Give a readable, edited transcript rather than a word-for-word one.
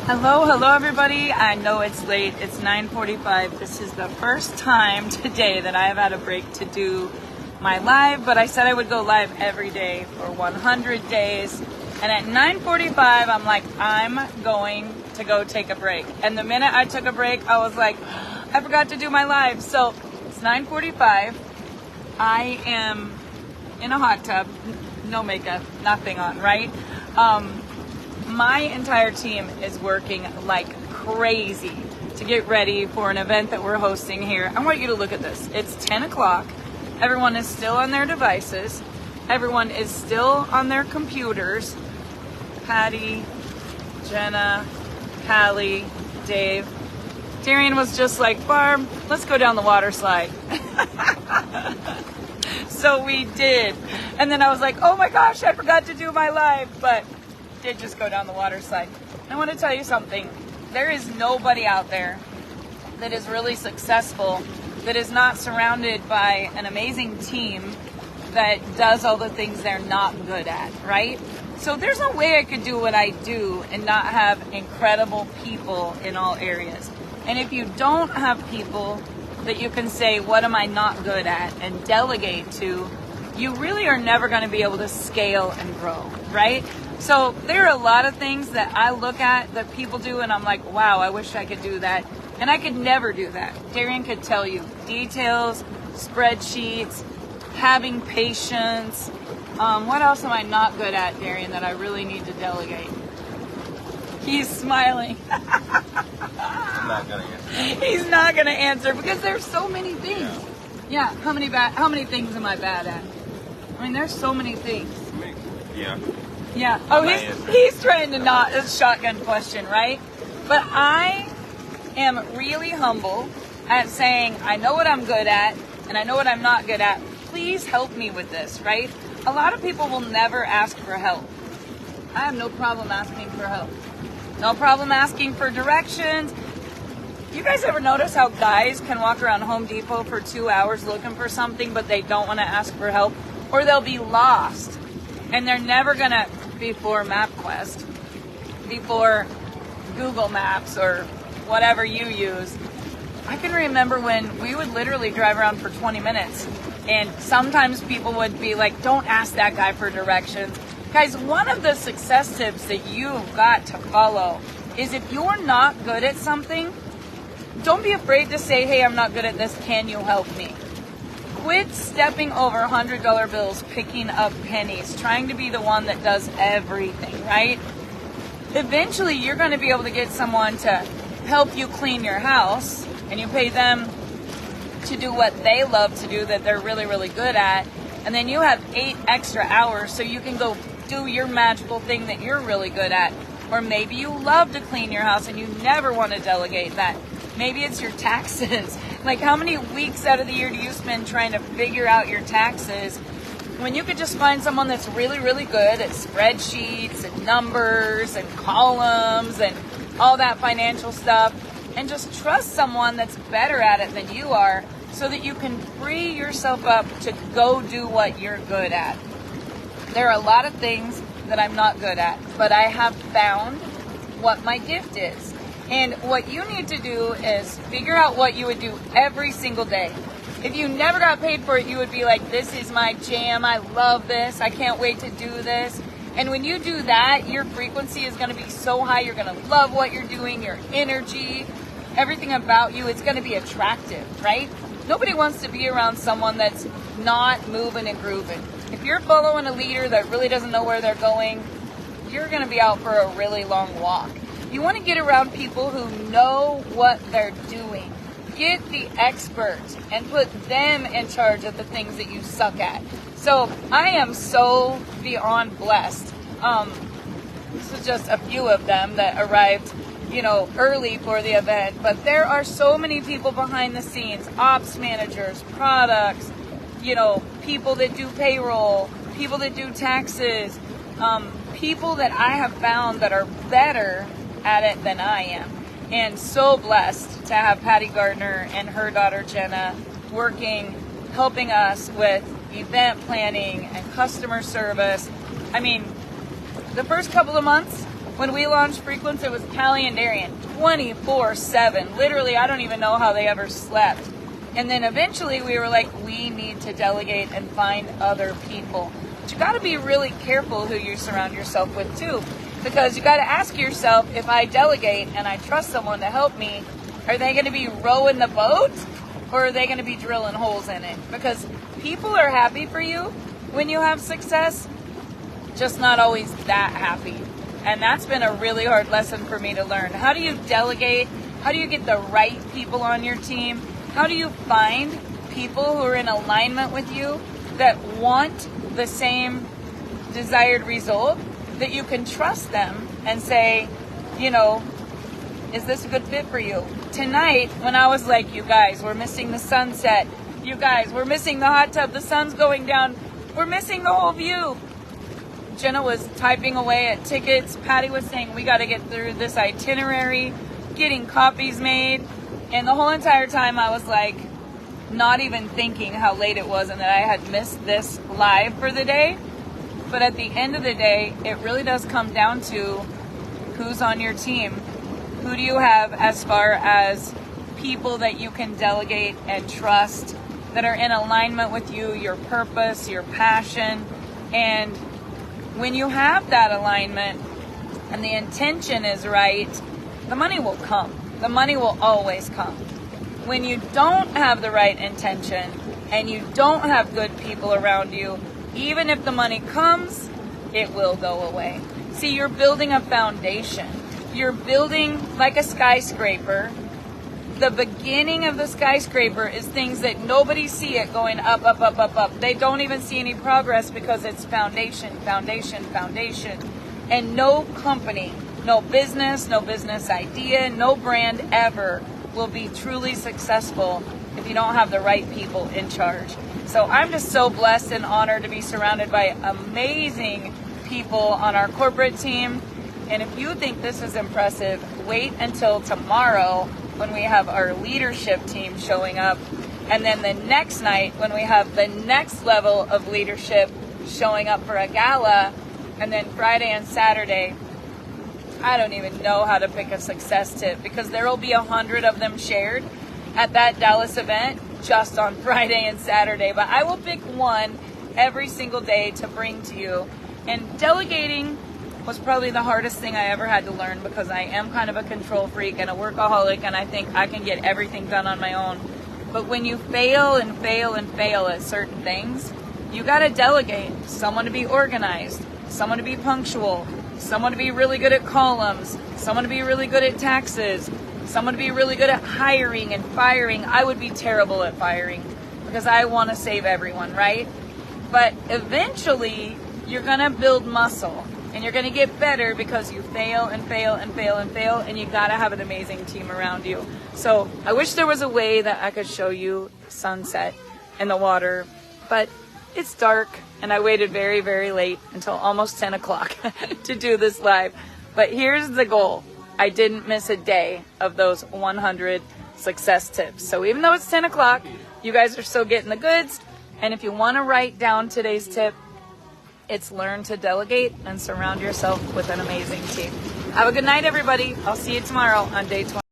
Hello everybody. I know it's late. It's 9:45. This is the first time today that I have had a break to do my live, but I said I would go live every day for 100 days. And at 9:45, I'm like, I'm going to go take a break. And the minute I took a break, I was like, I forgot to do my live. So it's 9:45. I am in a hot tub, no makeup, nothing on, right? My entire team is working like crazy to get ready for an event that we're hosting here. I want you to look at this. It's 10 o'clock. Everyone is still on their devices. Everyone is still on their computers. Patty, Jenna, Callie, Dave. Darian was just like, Barb, let's go down the water slide. So we did. And then I was like, oh my gosh, I forgot to do my live. But did just go down the water slide. I want to tell you something. There is nobody out there that is really successful that is not surrounded by an amazing team that does all the things they're not good at, right? So there's no way I could do what I do and not have incredible people in all areas. And if you don't have people that you can say, what am I not good at, and delegate to, you really are never going to be able to scale and grow, right? So there are a lot of things that I look at that people do and I'm like, wow, I wish I could do that. And I could never do that. Darian could tell you details, spreadsheets, having patience. What else am I not good at, Darian, that I really need to delegate? He's smiling. I'm not gonna answer. He's not going to answer because there's so many things. Yeah, how many things am I bad at? I mean, there's so many things. Yeah. Yeah. Oh, he's trying to not, it's a shotgun question, right? But I am really humble at saying, I know what I'm good at and I know what I'm not good at. Please help me with this, right? A lot of people will never ask for help. I have no problem asking for help. No problem asking for directions. You guys ever notice how guys can walk around Home Depot for 2 hours looking for something, but they don't want to ask for help? Or they'll be lost. And they're never going to, before MapQuest, before Google Maps or whatever you use. I can remember when we would literally drive around for 20 minutes. And sometimes people would be like, don't ask that guy for directions. Guys, one of the success tips that you've got to follow is if you're not good at something, don't be afraid to say, hey, I'm not good at this. Can you help me? Quit stepping over $100 bills, picking up pennies, trying to be the one that does everything, right? Eventually, you're going to be able to get someone to help you clean your house, and you pay them to do what they love to do that they're really, really good at, and then you have 8 extra hours so you can go do your magical thing that you're really good at. Or maybe you love to clean your house and you never want to delegate that. Maybe it's your taxes. Like, how many weeks out of the year do you spend trying to figure out your taxes when you could just find someone that's really, really good at spreadsheets and numbers and columns and all that financial stuff, and just trust someone that's better at it than you are so that you can free yourself up to go do what you're good at. There are a lot of things that I'm not good at, but I have found what my gift is. And what you need to do is figure out what you would do every single day. If you never got paid for it, you would be like, this is my jam. I love this. I can't wait to do this. And when you do that, your frequency is going to be so high. You're going to love what you're doing, your energy, everything about you. It's going to be attractive, right? Nobody wants to be around someone that's not moving and grooving. If you're following a leader that really doesn't know where they're going, you're going to be out for a really long walk. You want to get around people who know what they're doing. Get the experts and put them in charge of the things that you suck at. So I am so beyond blessed. This is just a few of them that arrived, early for the event. But there are so many people behind the scenes, ops managers, products, people that do payroll, people that do taxes, people that I have found that are better at it than I am. And so blessed to have Patty Gardner and her daughter Jenna working, helping us with event planning and customer service. I mean, the first couple of months, When we launched Frequence, it was Callie and Darian, 24/7. Literally, I don't even know how they ever slept. And then eventually we were like, we need to delegate and find other people. But you got to be really careful who you surround yourself with too, because you got to ask yourself, if I delegate and I trust someone to help me, are they going to be rowing the boat or are they going to be drilling holes in it? Because people are happy for you when you have success, just not always that happy. And that's been a really hard lesson for me to learn. How do you delegate? How do you get the right people on your team? How do you find people who are in alignment with you that want the same desired result, that you can trust them and say, you know, is this a good fit for you? Tonight, when I was like, you guys, we're missing the sunset. You guys, we're missing the hot tub. The sun's going down. We're missing the whole view. Jenna was typing away at tickets. Patty was saying, we got to get through this itinerary, getting copies made. And the whole entire time I was like, not even thinking how late it was and that I had missed this live for the day. But at the end of the day, it really does come down to who's on your team. Who do you have as far as people that you can delegate and trust, that are in alignment with you, your purpose, your passion. And when you have that alignment and the intention is right, the money will come. The money will always come. When you don't have the right intention and you don't have good people around you, even if the money comes, it will go away. See, you're building a foundation. You're building like a skyscraper. The beginning of the skyscraper is things that nobody see it going up, up, up, up, up. They don't even see any progress because it's foundation, foundation, foundation. And no company, no business idea, no brand ever will be truly successful if you don't have the right people in charge. So I'm just so blessed and honored to be surrounded by amazing people on our corporate team. And if you think this is impressive, wait until tomorrow when we have our leadership team showing up. And then the next night when we have the next level of leadership showing up for a gala. And then Friday and Saturday, I don't even know how to pick a success tip because there will be 100 of them shared at that Dallas event just on Friday and Saturday. But I will pick one every single day to bring to you. And delegating was probably the hardest thing I ever had to learn because I am kind of a control freak and a workaholic, and I think I can get everything done on my own. But when you fail and fail and fail at certain things, you got to delegate. Someone to be organized, someone to be punctual, someone to be really good at columns, someone to be really good at taxes, someone to be really good at hiring and firing. I would be terrible at firing because I want to save everyone, right? But eventually you're going to build muscle and you're going to get better because you fail and fail and fail and fail, and you got to have an amazing team around you. So I wish there was a way that I could show you sunset in the water, but it's dark and I waited very, very late until almost 10 o'clock to do this live. But here's the goal. I didn't miss a day of those 100 success tips. So even though it's 10 o'clock, you guys are still getting the goods. And if you want to write down today's tip, it's learn to delegate and surround yourself with an amazing team. Have a good night, everybody. I'll see you tomorrow on day 20.